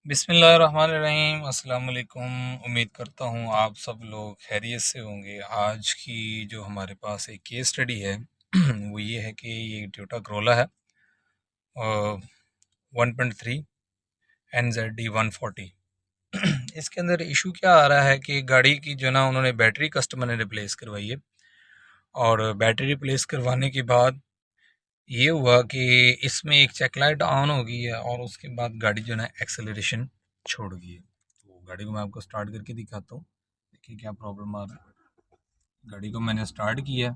बिस्मिल्लाहिर्रहमानिर्रहीम अस्सलाम वालेकुम। उम्मीद करता हूँ आप सब लोग खैरियत से होंगे। आज की जो हमारे पास एक केस स्टडी है वो ये है कि ये टोयोटा करोला है 1.3 NZD 140। इसके अंदर इशू क्या आ रहा है कि गाड़ी की जो ना उन्होंने बैटरी कस्टमर ने रिप्लेस करवाई है, और बैटरी रिप्लेस करवाने के बाद ये हुआ कि इसमें एक चेक लाइट ऑन हो गई है और उसके बाद गाड़ी जो है ना एक्सेलरेशन छोड़ गई है। तो गाड़ी को मैं आपको स्टार्ट करके दिखाता हूँ, देखिए क्या प्रॉब्लम आ रहा है। गाड़ी को मैंने स्टार्ट किया,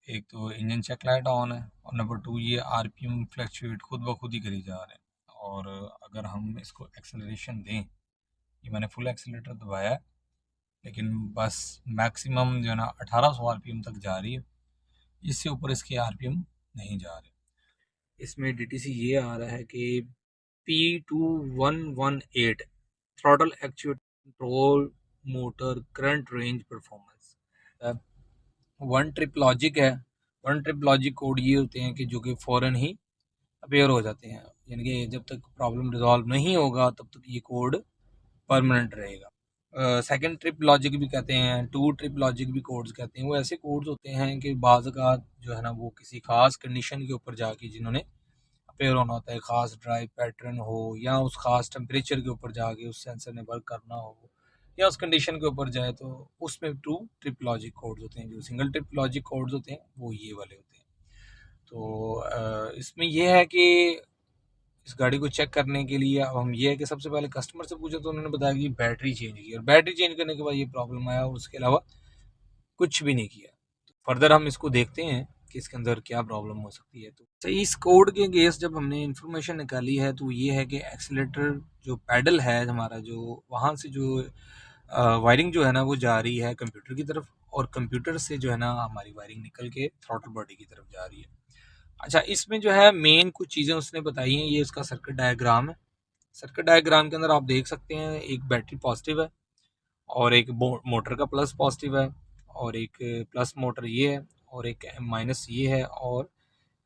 एक तो इंजन चेक लाइट ऑन है और नंबर 2 ये आरपीएम फ्लक्चुएट खुद ब खुद ही करी जा रहे हैं। और अगर हम इसको एक्सेलरेशन दें, ये मैंने फुल एक्सेलेटर दबाया है लेकिन बस मैक्सिमम जो है ना 1800 आरपीएम तक जा रही है, इससे ऊपर इसके आरपीएम नहीं जा रहे। इसमें डीटीसी ये आ रहा है कि P2118 throttle actuate control motor current range performance. One trip logic है। वन ट्रिप लॉजिक कोड ये होते हैं कि जो कि फ़ौरन ही अपेयर हो जाते हैं, यानी कि जब तक प्रॉब्लम रिजॉल्व नहीं होगा तब तक ये कोड परमानेंट रहेगा। सेकंड ट्रिप लॉजिक भी कहते हैं, टू ट्रिप लॉजिक भी कोड्स कहते हैं। वो ऐसे कोड्स होते हैं कि बाज़ औक़ात जो है ना वो किसी ख़ास कंडीशन के ऊपर जाके जिन्होंने अपेयर होना होता है, ख़ास ड्राइव पैटर्न हो या उस ख़ास टेम्परेचर के ऊपर जाके उस सेंसर ने वर्क करना हो या उस कंडीशन के ऊपर जाए, तो उसमें टू ट्रिप लॉजिक कोड्स होते हैं। जो सिंगल ट्रिप लॉजिक कोड्स होते हैं वो ये वाले होते हैं। तो इसमें ये है कि इस गाड़ी को चेक करने के लिए अब हम ये है कि सबसे पहले कस्टमर से पूछा तो उन्होंने बताया कि बैटरी चेंज की, और बैटरी चेंज करने के बाद ये प्रॉब्लम आया और उसके अलावा कुछ भी नहीं किया। तो फर्दर हम इसको देखते हैं कि इसके अंदर क्या प्रॉब्लम हो सकती है। तो सही इस कोड के अगेंस्ट जब हमने इन्फॉर्मेशन निकाली है तो ये है कि एक्सीलेटर जो पैडल है हमारा, जो वहाँ से जो वायरिंग जो है ना वो जा रही है कंप्यूटर की तरफ, और कंप्यूटर से जो है ना हमारी वायरिंग निकल के थ्रॉटल बॉडी की तरफ जा रही है। अच्छा, इसमें जो है मेन कुछ चीज़ें उसने बताई हैं। ये इसका सर्किट डायग्राम है। सर्किट डायग्राम के अंदर आप देख सकते हैं एक बैटरी पॉजिटिव है और एक मोटर का प्लस पॉजिटिव है, और एक प्लस मोटर ये है और एक माइनस ये है, और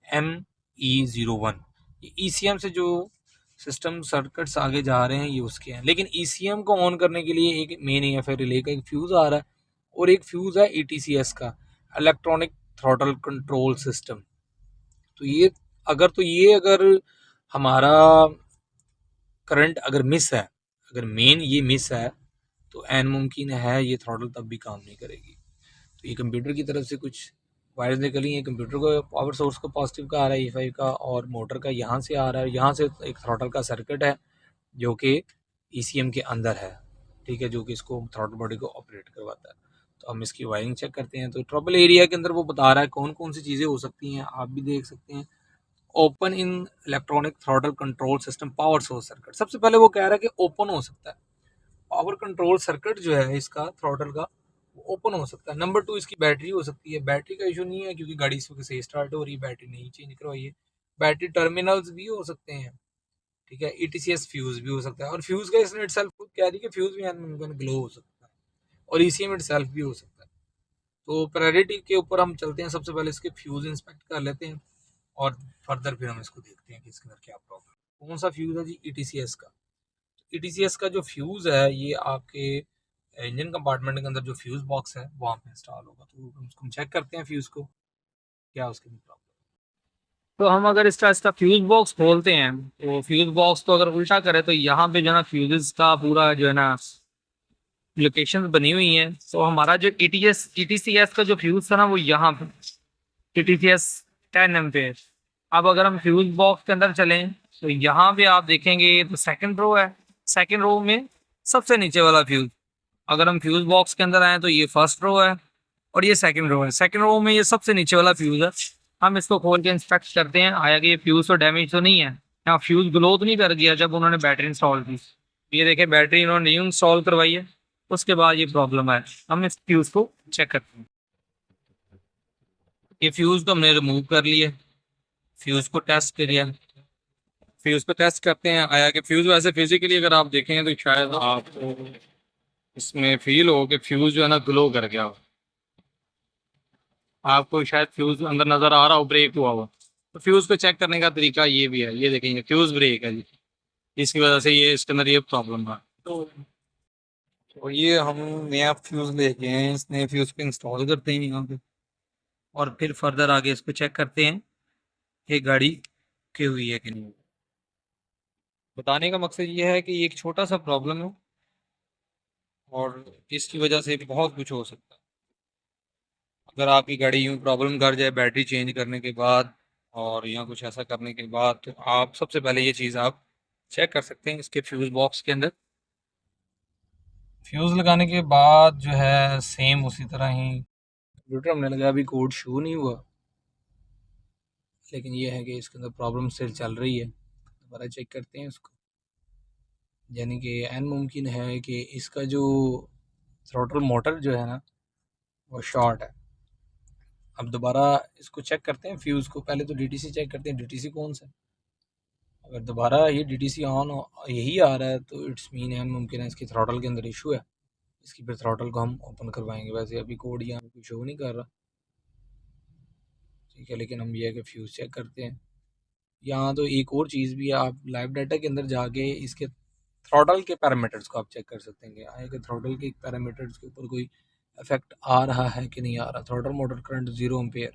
ME01 ये ECM से जो सिस्टम सर्किट्स आगे जा रहे हैं ये उसके हैं। लेकिन ECM को ऑन करने के लिए एक मेन AFI रिले का एक फ्यूज़ आ रहा है और एक फ्यूज़ है ETCS का, इलेक्ट्रॉनिक थ्रॉटल कंट्रोल सिस्टम। तो ये अगर हमारा करंट अगर मिस है, अगर मेन ये मिस है तो एन मुमकिन है ये थ्रॉटल तब भी काम नहीं करेगी। तो ये कंप्यूटर की तरफ से कुछ वायर्स निकली हैं, कंप्यूटर को पावर सोर्स को पॉजिटिव का आ रहा है E5 का, और मोटर का यहाँ से आ रहा है, यहाँ से एक थ्रॉटल का सर्किट है जो कि ECM के अंदर है, ठीक है, जो कि इसको थ्रॉटल बॉडी को ऑपरेट करवाता है। तो हम इसकी वायरिंग चेक करते हैं। तो ट्रबल एरिया के अंदर वो बता रहा है कौन कौन सी चीज़ें हो सकती हैं, आप भी देख सकते हैं। Open in electronic throttle control system power source circuit, सबसे पहले वो कह रहा है कि ओपन हो सकता है पावर कंट्रोल सर्किट जो है इसका थ्रॉटल का, वो ओपन हो सकता है। नंबर 2 इसकी बैटरी हो सकती है। बैटरी का इशू नहीं है क्योंकि गाड़ी इस वक्त से स्टार्ट हो रही है, बैटरी नहीं चेंज करवाई है। बैटरी टर्मिनल्स भी हो सकते हैं, ठीक है। ETCS फ्यूज भी हो सकता है, और फ्यूज का इसने इटसेल्फ खुद कह रही है कि फ्यूज भी ग्लो हो सकता है, और ECM इटसेल्फ भी हो सकता है। तो प्रायोरिटी के ऊपर हम चलते हैं, सबसे पहले इसके फ्यूज इंस्पेक्ट कर लेते हैं और फर्दर फिर हम इसको देखते हैं कि इसके अंदर क्या प्रॉब्लम। कौन सा फ्यूज है जी? ETCS का। ETCS का जो फ्यूज़ है ये आपके इंजन कंपार्टमेंट के अंदर जो फ्यूज़ बॉक्स है वहाँ पे इंस्टॉल होगा। तो हम उसको चेक करते हैं फ्यूज़ को, क्या उसके में प्रॉब्लम। तो हम अगर इसका फ्यूज बॉक्स खोलते हैं तो फ्यूज बॉक्स को अगर उल्टा करें तो यहाँ पे जो है ना फ्यूजेस का पूरा जो है ना लोकेशन बनी हुई है। तो हमारा जो ETCS का जो फ्यूज था ना वो यहाँ पे ETCS 10 एम्पेयर। अब अगर हम फ्यूज बॉक्स के अंदर चलें तो यहाँ पे आप देखेंगे तो सेकंड रो है। सेकंड रो में सबसे नीचे वाला फ्यूज। अगर हम फ्यूज बॉक्स के अंदर आए तो ये फर्स्ट रो है और ये सेकंड रो है। सेकंड रो में ये सबसे नीचे वाला फ्यूज है। हम इसको खोल के इंस्पेक्ट करते हैं, आया कि ये फ्यूज तो डैमेज तो नहीं है, यहाँ फ्यूज ग्लो तो नहीं कर गया जब उन्होंने बैटरी इंस्टॉल की। ये देखें बैटरी इन्होंने न्यू इंस्टॉल करवाई है, उसके बाद ये प्रॉब्लम है। हम इस फ्यूज को चेक करते हैं। ये फ्यूज को हमने रिमूव कर लिया, फ्यूज को टेस्ट किया। फ्यूज को टेस्ट करते हैं, आया कि फ्यूज वैसे फिजिकली अगर आप देखेंगे तो शायद आपको इसमें फील हो कि फ्यूज जो है ना ग्लो कर गया हो। आपको शायद फ्यूज अंदर नजर आ रहा हो ब्रेक हुआ हो। तो फ्यूज को चेक करने का तरीका ये भी है, ये देखेंगे फ्यूज ब्रेक है जी। इसकी वजह से ये इसके अंदर ये प्रॉब्लम है। तो ये हम नया फ्यूज़ लेके आए हैं, इस नए फ्यूज़ को इंस्टॉल करते हैं यहाँ पे और फिर फर्दर आगे इसको चेक करते हैं कि गाड़ी की हुई है कि नहीं। बताने का मकसद ये है कि ये एक छोटा सा प्रॉब्लम है और इसकी वजह से बहुत कुछ हो सकता है। अगर आपकी गाड़ी यूँ प्रॉब्लम कर जाए बैटरी चेंज करने के बाद और या कुछ ऐसा करने के बाद, तो आप सबसे पहले ये चीज़ आप चेक कर सकते हैं इसके फ्यूज़ बॉक्स के अंदर। फ्यूज़ लगाने के बाद जो है सेम उसी तरह ही कंप्यूटर हमने लगाया, अभी कोड शो नहीं हुआ, लेकिन ये है कि इसके अंदर प्रॉब्लम स्टिल चल रही है। दोबारा चेक करते हैं इसको, यानी कि एन मुमकिन है कि इसका जो थ्रॉटल मोटर जो है ना वो शॉर्ट है। अब दोबारा इसको चेक करते हैं फ्यूज़ को, पहले तो डीटीसी चेक करते हैं डीटीसी कौन सा है। अगर दोबारा ये डीटीसी ऑन यही आ रहा है तो इट्स मीन एन मुमकिन है इसकी थ्रॉटल के अंदर इशू है। इसकी फिर थ्रॉटल को हम ओपन करवाएंगे। वैसे अभी कोड यहाँ पे शो नहीं कर रहा, ठीक है, लेकिन हम ये है कि फ्यूज़ चेक करते हैं। यहाँ तो एक और चीज़ भी है, आप लाइव डाटा के अंदर जाके इसके थ्रॉटल के पैरामीटर्स को आप चेक कर सकते हैं कि आए कि थ्रॉटल के पैरामीटर्स के ऊपर कोई इफेक्ट आ रहा है कि नहीं आ रहा। थ्रॉटल मोटर करंट 0 एम्पेयर,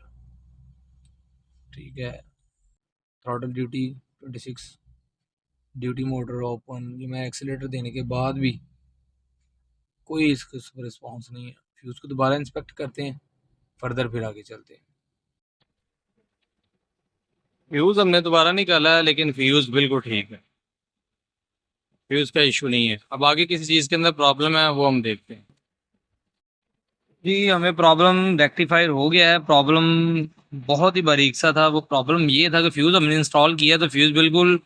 ठीक है, throttle duty 26, duty motor open, ये मैं एक्सीलेटर देने के बाद भी कोई इसका रिस्पॉन्स नहीं है। फ्यूज़ को दोबारा इंस्पेक्ट करते हैं, फर्दर फिर आगे चलते हैं। फ्यूज़ हमने दोबारा निकाला है लेकिन फ्यूज़ बिल्कुल ठीक है, फ्यूज़ का इशू नहीं है। अब आगे किसी चीज़ के अंदर प्रॉब्लम है वो हम देखते हैं। जी, हमें प्रॉब्लम रेक्टिफाई हो गया है। प्रॉब्लम बहुत ही बारीक सा था। वो प्रॉब्लम ये था कि फ्यूज़ हमने इंस्टॉल किया तो फ्यूज़ बिल्कुल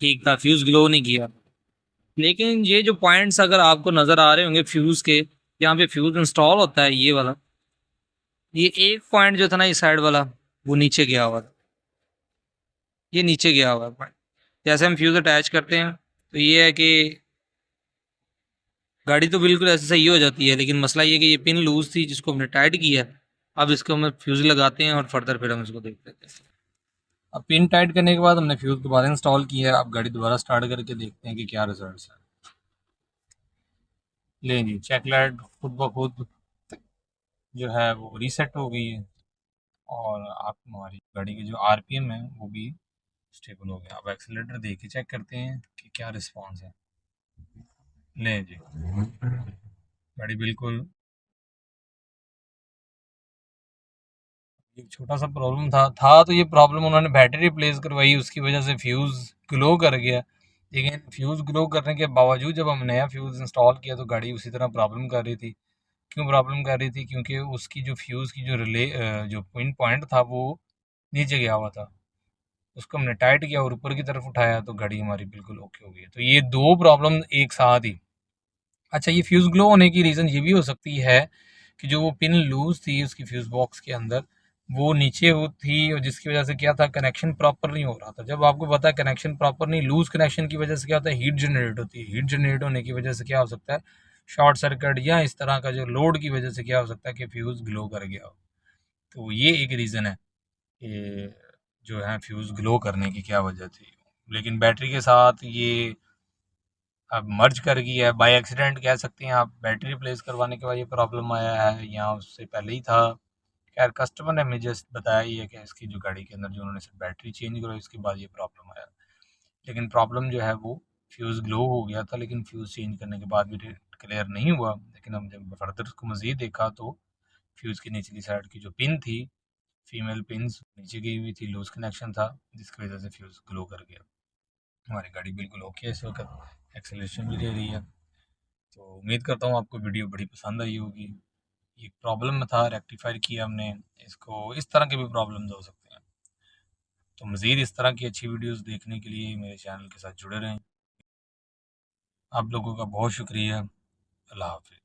ठीक था, फ्यूज़ ग्लो नहीं किया। लेकिन ये जो पॉइंट्स अगर आपको नज़र आ रहे होंगे फ्यूज़ के, यहाँ पे फ्यूज़ इंस्टॉल होता है ये वाला, ये एक पॉइंट जो था ना, ये साइड वाला, वो नीचे गया हुआ था। ये नीचे गया हुआ है पॉइंट। जैसे हम फ्यूज़ अटैच करते हैं तो ये है कि गाड़ी तो बिल्कुल ऐसे सही हो जाती है, लेकिन मसला ये कि ये पिन लूज़ थी जिसको हमने टाइट किया है। अब इसको हम फ्यूज़ लगाते हैं और फर्दर फिर हम इसको देख लेते हैं। अब पिन टाइट करने के बाद हमने फ्यूज़ दोबारा इंस्टॉल किया है। अब गाड़ी दोबारा स्टार्ट करके देखते हैं कि क्या रिजल्ट है। ले जी, चेक लाइट खुद ब खुद जो है वो रीसेट हो गई है और आप हमारी गाड़ी की जो आरपीएम है वो भी स्टेबल हो गया। अब एक्सीलेटर दे के चेक करते हैं कि क्या रिस्पॉन्स है। ले जी, गाड़ी बिल्कुल, एक छोटा सा प्रॉब्लम था तो ये प्रॉब्लम उन्होंने बैटरी रिप्लेस करवाई, उसकी वजह से फ्यूज़ ग्लो कर गया। लेकिन फ्यूज़ ग्लो करने के बावजूद जब हम नया फ्यूज़ इंस्टॉल किया तो गाड़ी उसी तरह प्रॉब्लम कर रही थी। क्यों प्रॉब्लम कर रही थी? क्योंकि उसकी जो फ्यूज़ की जो रिले जो पिन पॉइंट था वो नीचे गया हुआ था। उसको हमने टाइट किया और ऊपर की तरफ उठाया तो गाड़ी हमारी बिल्कुल ओके हो गई। तो ये दो प्रॉब्लम एक साथ ही। अच्छा, ये फ्यूज़ ग्लो होने की रीज़न ये भी हो सकती है कि जो वो पिन लूज़ थी उसकी फ्यूज़ बॉक्स के अंदर, वो नीचे वो थी और जिसकी वजह से क्या था, कनेक्शन प्रॉपर नहीं हो रहा था। जब आपको पता है कनेक्शन प्रॉपर नहीं, लूज़ कनेक्शन की वजह से क्या होता है, हीट जनरेट होती है। हीट जनरेट होने की वजह से क्या हो सकता है, शॉर्ट सर्किट या इस तरह का जो लोड की वजह से क्या हो सकता है कि फ्यूज़ ग्लो कर गया हो। तो ये एक रीज़न है कि जो है फ्यूज़ ग्लो करने की क्या वजह थी। लेकिन बैटरी के साथ ये अब मर्ज कर गई है, बाय एक्सीडेंट कह सकते हैं आप। बैटरी रिप्लेस करवाने के बाद ये प्रॉब्लम आया है या उससे पहले ही था। खैर, कस्टमर ने मुझे जस्ट बताया ही है कि इसकी जो गाड़ी के अंदर जो उन्होंने सिर्फ बैटरी चेंज करवाई उसके बाद ये प्रॉब्लम आया। लेकिन प्रॉब्लम जो है वो फ्यूज़ ग्लो हो गया था, लेकिन फ्यूज़ चेंज करने के बाद भी क्लियर नहीं हुआ। लेकिन हम जब फर्दर उसको मज़ीद देखा तो फ्यूज़ की निचली साइड की जो पिन थी, फीमेल पिन्स नीचे गई हुई थी, लूज़ कनेक्शन था, जिसकी वजह से फ्यूज़ ग्लो कर गया। हमारी गाड़ी बिल्कुल ओके है इस वक्त, एक्सेलरेशन भी ले रही है। तो उम्मीद करता हूँ आपको वीडियो बड़ी पसंद आई होगी। ये प्रॉब्लम में था, रेक्टिफाई किया हमने इसको। इस तरह के भी प्रॉब्लम्स हो सकते हैं। तो मज़ीद इस तरह की अच्छी वीडियोस देखने के लिए मेरे चैनल के साथ जुड़े रहें। आप लोगों का बहुत शुक्रिया। अल्लाह हाफ़िज़।